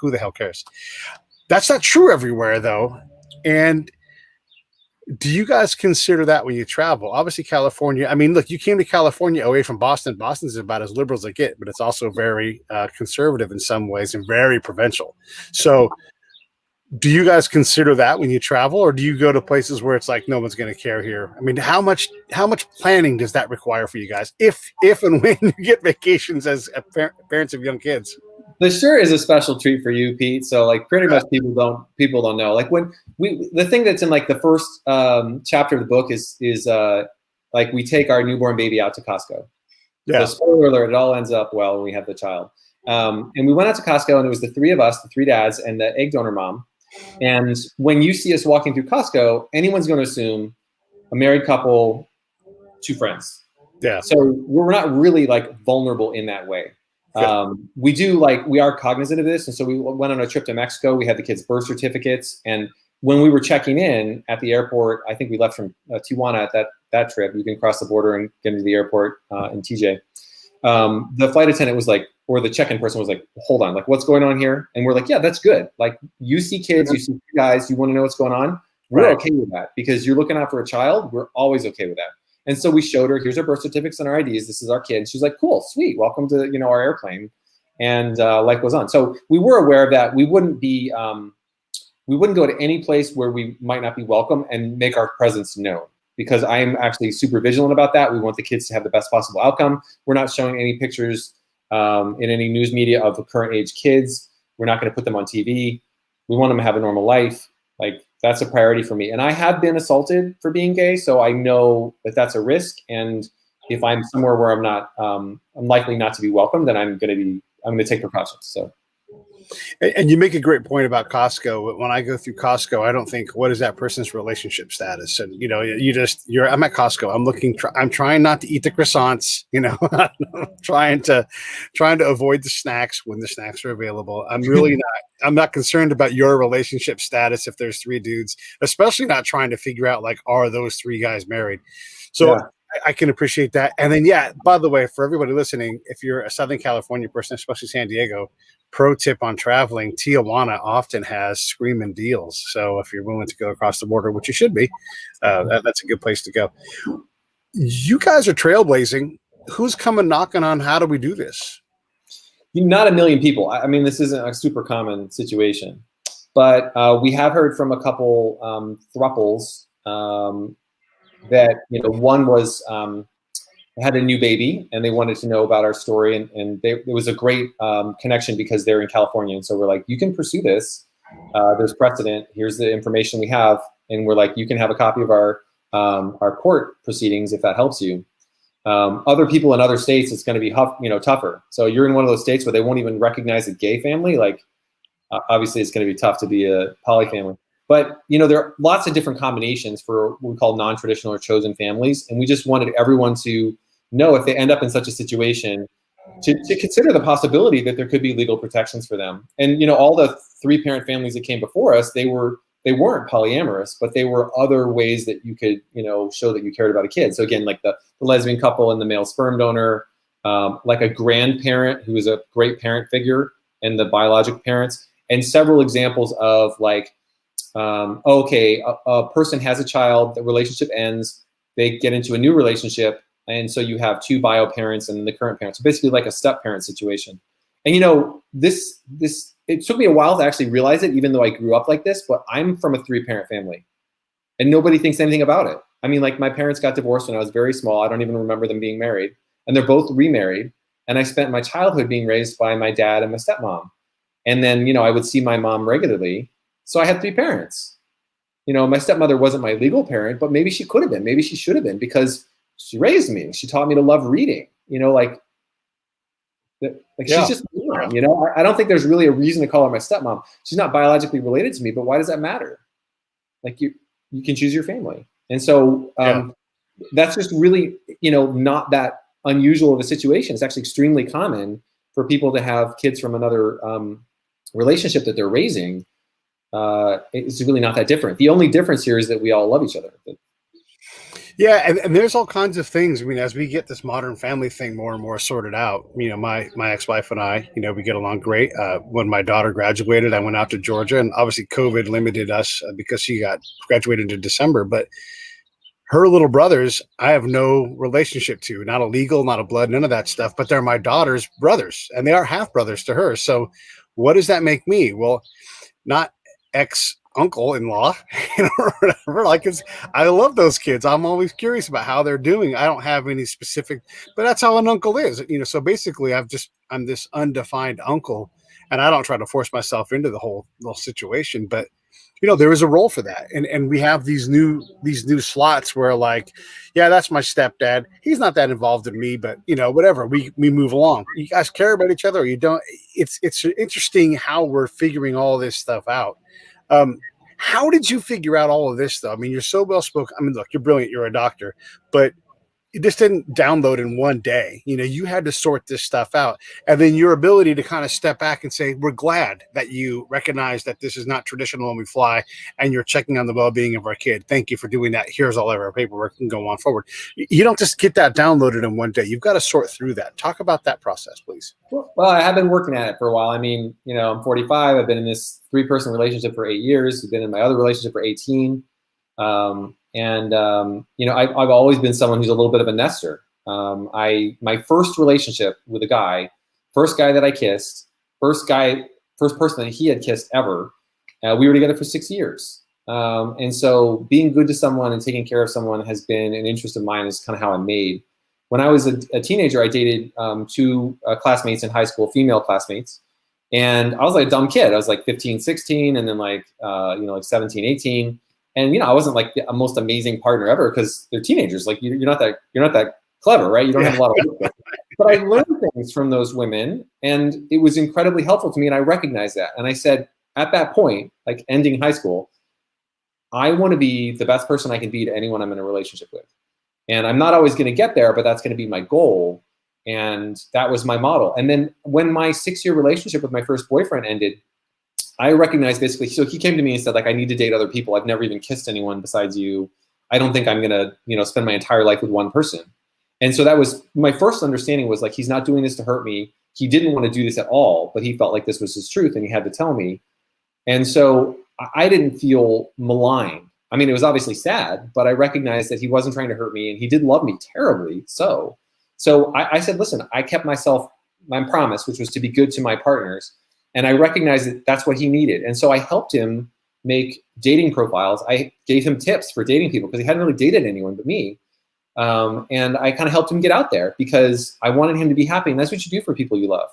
who the hell cares? That's not true everywhere though. And do you guys consider that when you travel? Obviously, California. I mean, look, you came to California away from Boston. Boston's about as liberal as it gets, but it's also very conservative in some ways and very provincial. So, do you guys consider that when you travel, or do you go to places where it's like no one's going to care here? I mean, how much planning does that require for you guys, if and when you get vacations as parents of young kids? The shirt is a special treat for you, Pete. So like pretty much people don't know. Like when the thing that's in like the first chapter of the book is like we take our newborn baby out to Costco. Yeah. So spoiler alert, it all ends up well when we have the child. And we went out to Costco and it was the three of us, the three dads and the egg donor mom. And when you see us walking through Costco, anyone's going to assume a married couple, two friends. Yeah. So we're not really like vulnerable in that way. We are cognizant of this. And so we went on a trip to Mexico. We had the kids' birth certificates. And when we were checking in at the airport, I think we left from Tijuana at that trip. You can cross the border and get into the airport in TJ. The flight attendant was like, or the check-in person was like, hold on, like what's going on here? And we're like, yeah, that's good. Like you see kids, you see guys, you want to know what's going on. We're okay with that because you're looking out for a child. We're always okay with that. And so we showed her, here's our birth certificates and our IDs. This is our kid. And she's like, cool, sweet. Welcome to, our airplane. And life goes on. So we were aware of that. We wouldn't go to any place where we might not be welcome and make our presence known because I'm actually super vigilant about that. We want the kids to have the best possible outcome. We're not showing any pictures in any news media of the current age kids. We're not going to put them on TV. We want them to have a normal life. Like that's a priority for me. And I have been assaulted for being gay, so I know that that's a risk. And if I'm somewhere where I'm not, I'm likely not to be welcome, then I'm going to take precautions. So. And you make a great point about Costco. When I go through Costco, I don't think, what is that person's relationship status? And, I'm at Costco. I'm trying not to eat the croissants, trying to avoid the snacks when the snacks are available. I'm not concerned about your relationship status if there's three dudes, especially not trying to figure out like, are those three guys married? So yeah. I can appreciate that. And then, by the way, for everybody listening, if you're a Southern California person, especially San Diego, pro tip on traveling, Tijuana often has screaming deals. So if you're willing to go across the border, which you should be, that's a good place to go. You guys are trailblazing. Who's coming knocking on how do we do this? Not a million people. I mean, this isn't a super common situation. But we have heard from a couple Throuples that, one was had a new baby and they wanted to know about our story. And it was a great connection because they're in California. And so we're like, you can pursue this. There's precedent. Here's the information we have. And we're like, you can have a copy of our court proceedings if that helps you. Other people in other states, it's going to be tougher. So you're in one of those states where they won't even recognize a gay family. Like, obviously, it's going to be tough to be a polyfamily. But, there are lots of different combinations for what we call non-traditional or chosen families. And we just wanted everyone to know if they end up in such a situation to consider the possibility that there could be legal protections for them. And, all the three-parent families that came before us, they weren't polyamorous, but they were other ways that you could, show that you cared about a kid. So again, like the lesbian couple and the male sperm donor, like a grandparent who is a great parent figure and the biological parents. and several examples of like, okay, a person has a child, the relationship ends, they get into a new relationship, and so you have two bio parents and the current parents. So basically like a step parent situation. And you know, this it took me a while to actually realize it, even though I grew up like this, but I'm from a 3-parent family and nobody thinks anything about it. I mean, like my parents got divorced when I was very small. I don't even remember them being married, and they're both remarried. And I spent my childhood being raised by my dad and my stepmom. And then, you know, I would see my mom regularly. So I had 3 parents. You know, my stepmother wasn't my legal parent, but maybe she could have been, maybe she should have been, because she raised me. She taught me to love reading, you know, like she's just mom, you know. I don't think there's really a reason to call her my stepmom. She's not biologically related to me, but why does that matter? Like you can choose your family. And so that's just really, you know, not that unusual of a situation. It's actually extremely common for people to have kids from another relationship that they're raising. It's really not that different. The only difference here is that we all love each other. Yeah, and there's all kinds of things. I mean, as we get this modern family thing more and more sorted out, you know, my ex-wife and I, you know, we get along great. When my daughter graduated, I went out to Georgia, and obviously COVID limited us because she got graduated in December. But her little brothers, I have no relationship to, not a legal, not a blood, none of that stuff. But they're my daughter's brothers, and they are half brothers to her. So what does that make me? Well, not ex-uncle-in-law, you know, or whatever. Like, I love those kids. I'm always curious about how they're doing. I don't have any specific, but that's how an uncle is, you know. So basically, I'm this undefined uncle, and I don't try to force myself into the whole situation. But you know, there is a role for that, and we have these new slots where, like, yeah, that's my stepdad. He's not that involved in me, but you know, whatever. We move along. You guys care about each other, or you don't. It's interesting how we're figuring all this stuff out. How did you figure out all of this, though? I mean, you're so well spoken. I mean, look, you're brilliant. You're a doctor, but it just didn't download in one day. You know, you had to sort this stuff out. And then your ability to kind of step back and say, we're glad that you recognize that this is not traditional when we fly, and you're checking on the well-being of our kid. Thank you for doing that. Here's all of our paperwork and go on forward. You don't just get that downloaded in one day. You've got to sort through that. Talk about that process, please. Well, I have been working at it for a while. I mean, you know, I'm 45. I've been in this 3-person relationship for 8 years. I've been in my other relationship for 18. You know, I've always been someone who's a little bit of a nester. My first relationship with a guy, first guy that I kissed, first person that he had kissed ever, we were together for 6 years. And so being good to someone and taking care of someone has been an interest of mine. Is kind of how I'm made. When I was a teenager, I dated 2 classmates in high school, female classmates. And I was like a dumb kid. I was like 15, 16, and then like, you know, like 17, 18. And, you know, I wasn't like the most amazing partner ever because they're teenagers. Like you're not that clever, right? You don't have a lot of work. But I learned things from those women, and it was incredibly helpful to me. And I recognized that. And I said, at that point, like ending high school, I want to be the best person I can be to anyone I'm in a relationship with. And I'm not always going to get there, but that's going to be my goal. And that was my model. And then when my 6-year relationship with my first boyfriend ended, I recognized basically, so he came to me and said, like, I need to date other people. I've never even kissed anyone besides you. I don't think I'm going to, you know, spend my entire life with one person. And so that was my first understanding, was like, he's not doing this to hurt me. He didn't want to do this at all, but he felt like this was his truth and he had to tell me. And so I didn't feel maligned. I mean, it was obviously sad, but I recognized that he wasn't trying to hurt me, and he did love me terribly. So I said, listen, I kept my promise, which was to be good to my partners. And I recognized that that's what he needed. And so I helped him make dating profiles. I gave him tips for dating people because he hadn't really dated anyone but me. And I kind of helped him get out there because I wanted him to be happy. And that's what you do for people you love.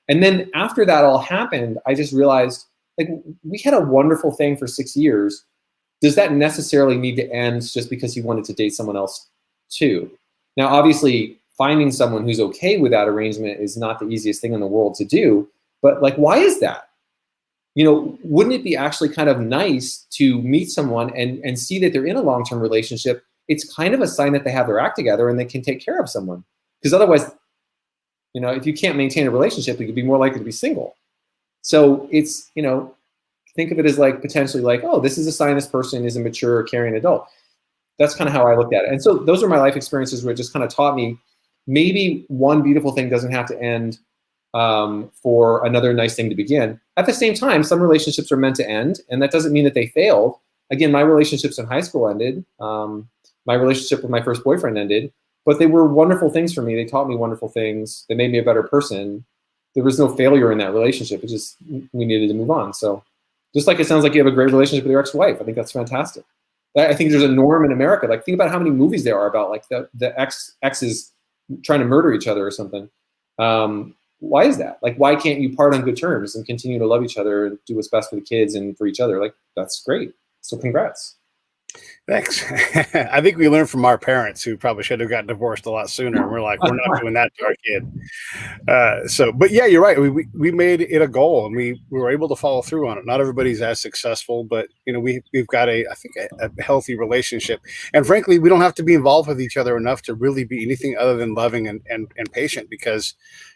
And then after that all happened, I just realized, like, we had a wonderful thing for 6 years. Does that necessarily need to end just because he wanted to date someone else too? Now, obviously, finding someone who's okay with that arrangement is not the easiest thing in the world to do. But like, why is that? You know, wouldn't it be actually kind of nice to meet someone and see that they're in a long-term relationship? It's kind of a sign that they have their act together and they can take care of someone. Because otherwise, you know, if you can't maintain a relationship, you could be more likely to be single. So it's, you know, think of it as like potentially like, oh, this is a sign this person is a mature, caring adult. That's kind of how I looked at it. And so those are my life experiences where it just kind of taught me maybe one beautiful thing doesn't have to end for another nice thing to begin. At the same time, some relationships are meant to end, and that doesn't mean that they failed. Again, my relationships in high school ended. My relationship with my first boyfriend ended, but they were wonderful things for me. They taught me wonderful things. They made me a better person. There was no failure in that relationship. It just, we needed to move on. So just like it sounds like you have a great relationship with your ex-wife, I think that's fantastic. I think there's a norm in America. Like, think about how many movies there are about like the exes trying to murder each other or something. Why is that? Like, why can't you part on good terms and continue to love each other and do what's best for the kids and for each other? Like, that's great. So congrats. Thanks. I think we learned from our parents, who probably should have gotten divorced a lot sooner. And we're like, we're not doing that to our kid. But yeah, you're right. We made it a goal, and we were able to follow through on it. Not everybody's as successful, but we've got a healthy relationship. And frankly, we don't have to be involved with each other enough to really be anything other than loving and patient, because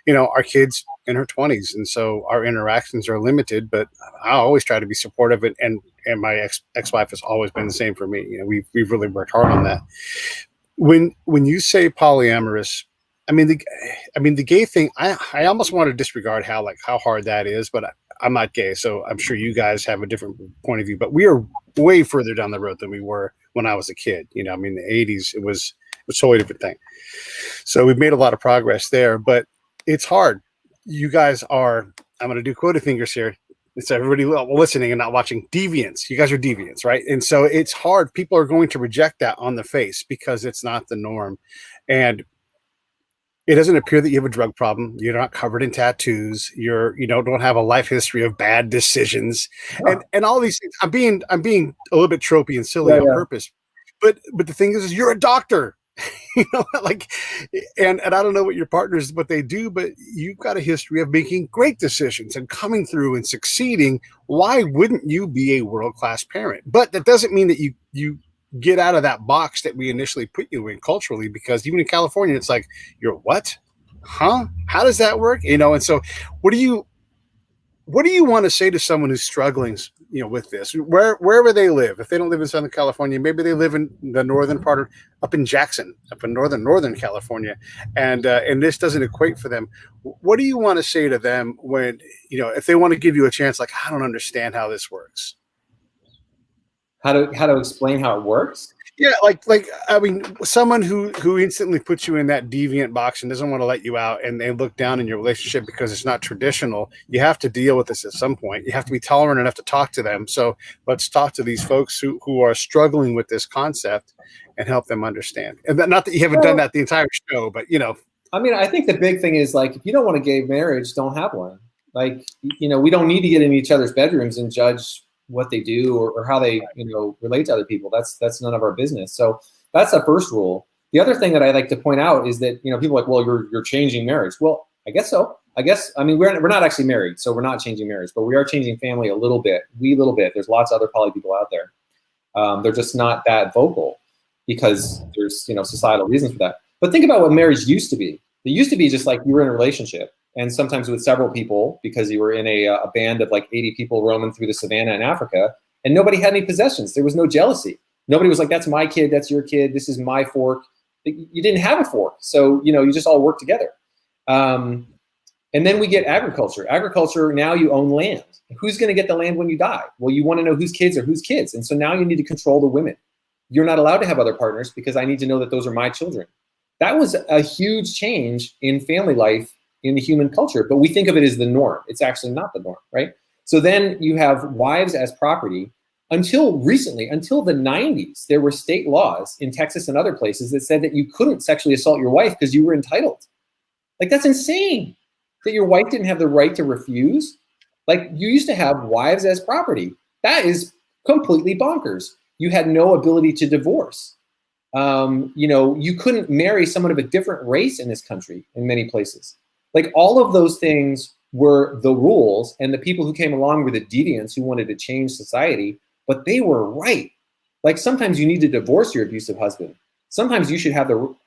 our kid's in her 20s, and so our interactions are limited. But I always try to be supportive, and my ex-wife has always been the same for me. We've really worked hard on that. When you say polyamorous, I mean the gay thing, I almost want to disregard how hard that is, but I'm not gay, so I'm sure you guys have a different point of view. But we are way further down the road than we were when I was a kid. The 80s, it was a totally different thing. So we've made a lot of progress there, but it's hard. You guys are, I'm going to do quota fingers here. It's everybody listening and not watching, deviants. You guys are deviants, right? And so it's hard. People are going to reject that on the face because it's not the norm. And it doesn't appear that you have a drug problem. You're not covered in tattoos. You don't have a life history of bad decisions, and all these things. I'm being a little bit tropey and silly on purpose, but the thing is you're a doctor. And I don't know what they do, but you've got a history of making great decisions and coming through and succeeding. Why wouldn't you be a world-class parent? But that doesn't mean that you get out of that box that we initially put you in culturally, because even in California, it's like, you're what? Huh? How does that work? And so what do you want to say to someone who's struggling, with this, wherever they live? If they don't live in Southern California, maybe they live in the northern part up in Jackson, up in northern California, and this doesn't equate for them. What do you want to say to them when, if they want to give you a chance, like, I don't understand how this works? How to explain how it works? Yeah, I mean, someone who instantly puts you in that deviant box and doesn't want to let you out, and they look down in your relationship because it's not traditional. You have to deal with this at some point. You have to be tolerant enough to talk to them. So let's talk to these folks who are struggling with this concept and help them understand. And not that you haven't done that the entire show, but I mean, I think the big thing is, like, if you don't want a gay marriage, don't have one. Like, we don't need to get in each other's bedrooms and judge what they do or how they relate to other people. That's none of our business. So that's the first rule. The other thing that I like to point out is that people are like, well, you're changing marriage. Well, I guess so. I mean, we're not actually married, so we're not changing marriage, but we are changing family a little bit. There's lots of other poly people out there. They're just not that vocal because there's societal reasons for that. But think about what marriage used to be. It used to be just like you were in a relationship, and sometimes with several people, because you were in a band of like 80 people roaming through the savannah in Africa, and nobody had any possessions. There was no jealousy. Nobody was like, that's my kid, that's your kid, this is my fork. You didn't have a fork. So, you just all work together. And then we get agriculture. Agriculture, now you own land. Who's going to get the land when you die? Well, you want to know whose kids are whose kids. And so now you need to control the women. You're not allowed to have other partners because I need to know that those are my children. That was a huge change in family life in the human culture, but we think of it as the norm. It's actually not the norm, right? So then you have wives as property. Until recently, until the 90s, there were state laws in Texas and other places that said that you couldn't sexually assault your wife because you were entitled. Like, that's insane, that your wife didn't have the right to refuse. Like, you used to have wives as property. That is completely bonkers. You had no ability to divorce. You couldn't marry someone of a different race in this country in many places. Like, all of those things were the rules, and the people who came along were the deviants who wanted to change society, but they were right. Like, sometimes you need to divorce your abusive husband. Sometimes you should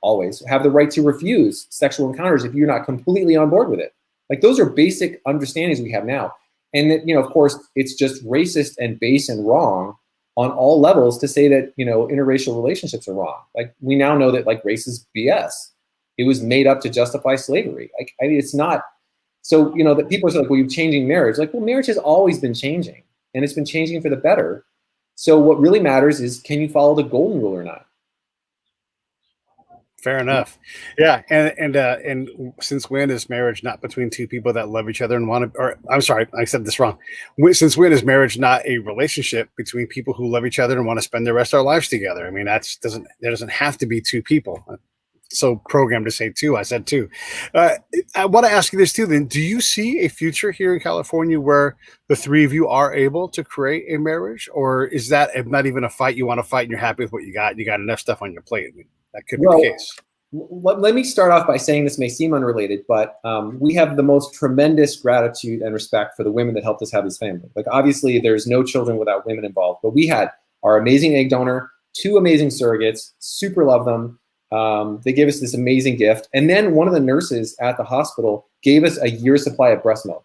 always have the right to refuse sexual encounters if you're not completely on board with it. Like, those are basic understandings we have now. And that, of course, it's just racist and base and wrong on all levels to say that, interracial relationships are wrong. Like, we now know that, like, race is BS. It was made up to justify slavery. Like, I mean, it's not So, that people are like, well, you're changing marriage. Like, well, marriage has always been changing, and it's been changing for the better. So what really matters is, can you follow the golden rule or not? Fair enough. Yeah, and since when is marriage not between two people that love each other and want to? Or I'm sorry, I said this wrong. Since when is marriage not a relationship between people who love each other and want to spend the rest of their lives together? I mean, there doesn't have to be two people. So programmed to say two, I said two. I want to ask you this too. Then, do you see a future here in California where the three of you are able to create a marriage, or is that not even a fight you want to fight and you're happy with what you got? You got enough stuff on your plate. I mean, that could be the case. Let me start off by saying this may seem unrelated, but we have the most tremendous gratitude and respect for the women that helped us have this family. Like, obviously, there's no children without women involved, but we had our amazing egg donor, 2 amazing surrogates, super love them. They gave us this amazing gift. And then one of the nurses at the hospital gave us a year's supply of breast milk.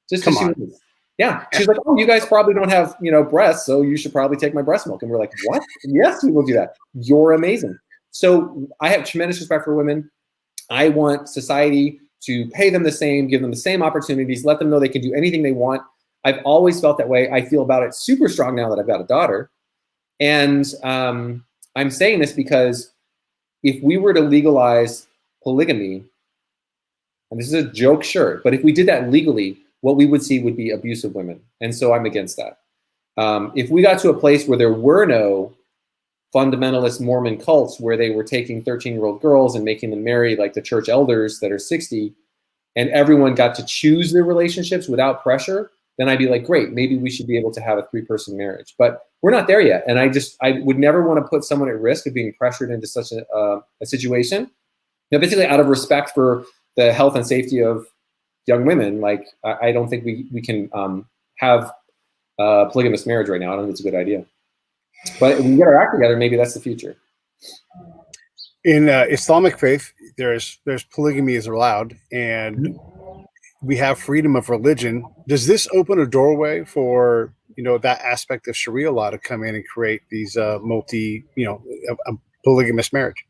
Just Come on. Yeah. She's like, oh, you guys probably don't have, breasts, so you should probably take my breast milk. And we're like, what? Yes, we will do that. You're amazing. So I have tremendous respect for women. I want society to pay them the same, give them the same opportunities, let them know they can do anything they want. I've always felt that way. I feel about it super strong now that I've got a daughter. And I'm saying this because if we were to legalize polygamy, and this is a joke, sure, but if we did that legally, what we would see would be abusive women. And so I'm against that. If we got to a place where there were no fundamentalist Mormon cults where they were taking 13-year-old girls and making them marry like the church elders that are 60, and everyone got to choose their relationships without pressure, then I'd be like, great, maybe we should be able to have a 3-person marriage. But we're not there yet. And I would never want to put someone at risk of being pressured into such a situation. Basically out of respect for the health and safety of young women, like I don't think we can have a polygamous marriage right now. I don't think it's a good idea. But if we get our act together, maybe that's the future. In Islamic faith, there's polygamy is allowed, and we have freedom of religion. Does this open a doorway for that aspect of Sharia law to come in and create these a polygamous marriage?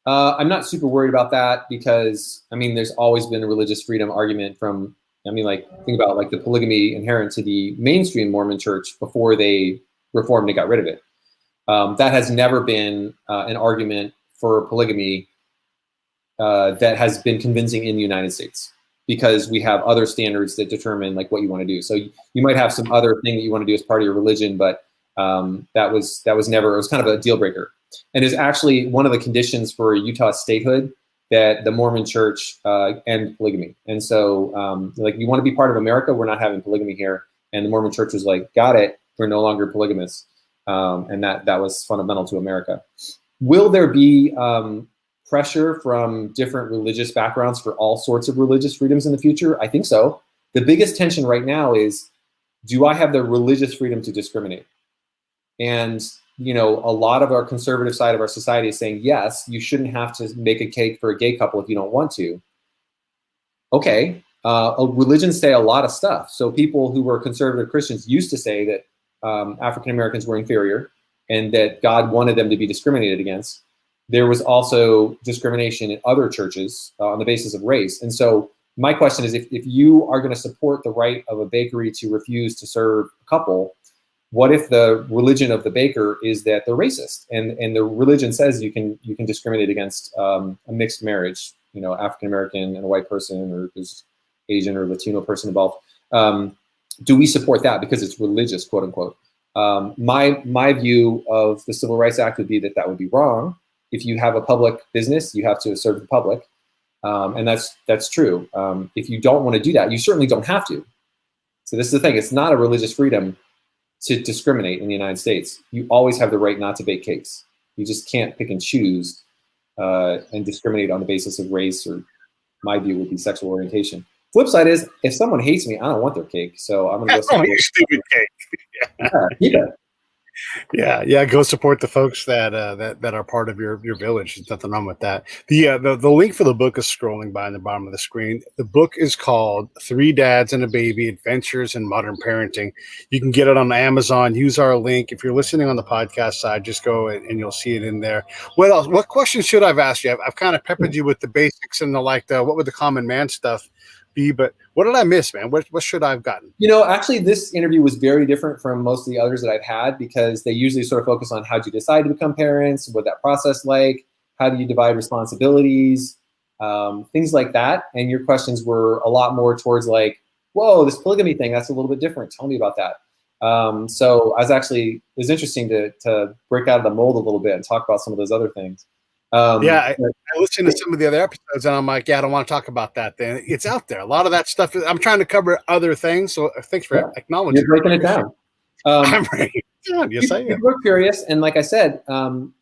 I'm not super worried about that because there's always been a religious freedom argument from think about like the polygamy inherent to the mainstream Mormon church before they reformed and got rid of it. That has never been an argument for polygamy that has been convincing in the United States, because we have other standards that determine like what you want to do. So you might have some other thing that you want to do as part of your religion, but that was never, it was kind of a deal breaker. And it's actually one of the conditions for Utah statehood that the Mormon church end polygamy. And so like, you want to be part of America, we're not having polygamy here. And the Mormon church was like, got it, we're no longer polygamous. And that was fundamental to America. Will there be pressure from different religious backgrounds for all sorts of religious freedoms in the future? I think so. The biggest tension right now is, do I have the religious freedom to discriminate? And a lot of our conservative side of our society is saying, yes, you shouldn't have to make a cake for a gay couple if you don't want to. Okay, religions say a lot of stuff. So people who were conservative Christians used to say that African Americans were inferior and that God wanted them to be discriminated against. There was also discrimination in other churches on the basis of race. And so my question is, if you are going to support the right of a bakery to refuse to serve a couple, what if the religion of the baker is that they're racist, and the religion says you can discriminate against a mixed marriage, African American and a white person, or there's Asian or Latino person involved? Do we support that because it's religious, quote unquote? My view of the Civil Rights Act would be that would be wrong. If you have a public business, you have to serve the public, and that's true. If you don't want to do that, you certainly don't have to. So this is the thing: it's not a religious freedom to discriminate in the United States. You always have the right not to bake cakes. You just can't pick and choose and discriminate on the basis of race, or my view would be sexual orientation. Flip side is, if someone hates me, I don't want their cake, so I'm gonna go. Stupid cake. Yeah. Go support the folks that are part of your village. There's nothing wrong with that. The link for the book is scrolling by on the bottom of the screen. The book is called 3 Dads and a Baby: Adventures in Modern Parenting. You can get it on Amazon. Use our link. If you're listening on the podcast side, just go and you'll see it in there. What else? What questions should I've asked you? I've kind of peppered you with the basics and the what would the common man stuff. be. But what did I miss, man? What should I have gotten? Actually, this interview was very different from most of the others that I've had, because they usually sort of focus on how do you decide to become parents, what that process like, how do you divide responsibilities, things like that. And your questions were a lot more towards like, whoa, this polygamy thing, that's a little bit different. Tell me about that. So it was interesting to break out of the mold a little bit and talk about some of those other things. I listened to some of the other episodes and I'm like, yeah, I don't want to talk about that. Then it's out there. A lot of that stuff. I'm trying to cover other things. So thanks for acknowledging. You're breaking it down. I'm breaking it down. Yes, I am. People are curious. And like I said,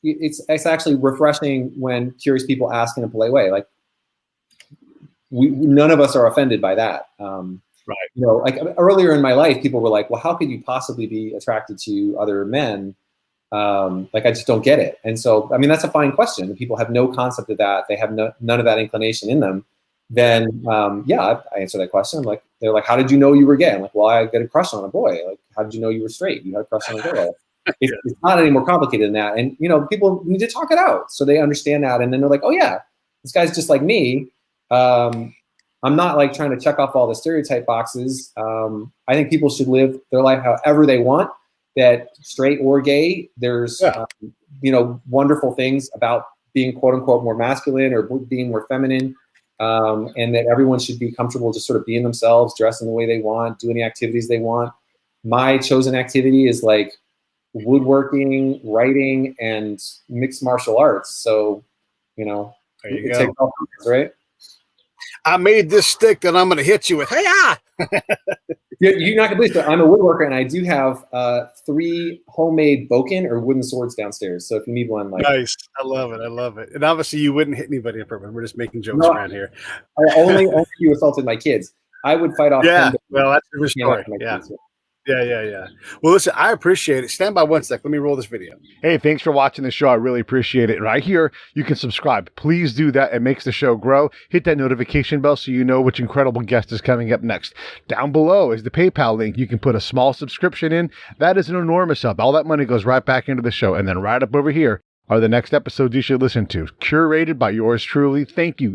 it's actually refreshing when curious people ask in a polite way. Like none of us are offended by that. Right. Like earlier in my life, people were like, well, how could you possibly be attracted to other men? Like, I just don't get it. And so, I mean, that's a fine question. People have no concept of that. They have none of that inclination in them. Then, I answer that question. I'm like, they're like, how did you know you were gay? I'm like, well, I got a crush on a boy. Like, how did you know you were straight? You had a crush on a girl. It's not any more complicated than that. And, people need to talk it out so they understand that. And then they're like, oh yeah, this guy's just like me. I'm not like trying to check off all the stereotype boxes. I think people should live their life however they want, that straight or gay. There's, wonderful things about being quote unquote more masculine or being more feminine. And that everyone should be comfortable just sort of being themselves, dressing the way they want, doing the activities they want. My chosen activity is like woodworking, writing, and mixed martial arts. So, there you it go. takes all kinds, right? I made this stick that I'm going to hit you with. Hey-ya! You're not gonna believe it. I'm a woodworker, and I do have 3 homemade bokken or wooden swords downstairs. So if you need one, like, nice, I love it. And obviously, you wouldn't hit anybody in purpose. We're just making jokes around here. only if you assaulted my kids. I would fight off. Yeah, well, that's a good story. Yeah. Yeah. Well, listen, I appreciate it. Stand by one sec. Let me roll this video. Hey, thanks for watching the show. I really appreciate it. Right here, you can subscribe. Please do that. It makes the show grow. Hit that notification bell so you know which incredible guest is coming up next. Down below is the PayPal link. You can put a small subscription in. That is an enormous help. All that money goes right back into the show. And then right up over here are the next episodes you should listen to, curated by yours truly. Thank you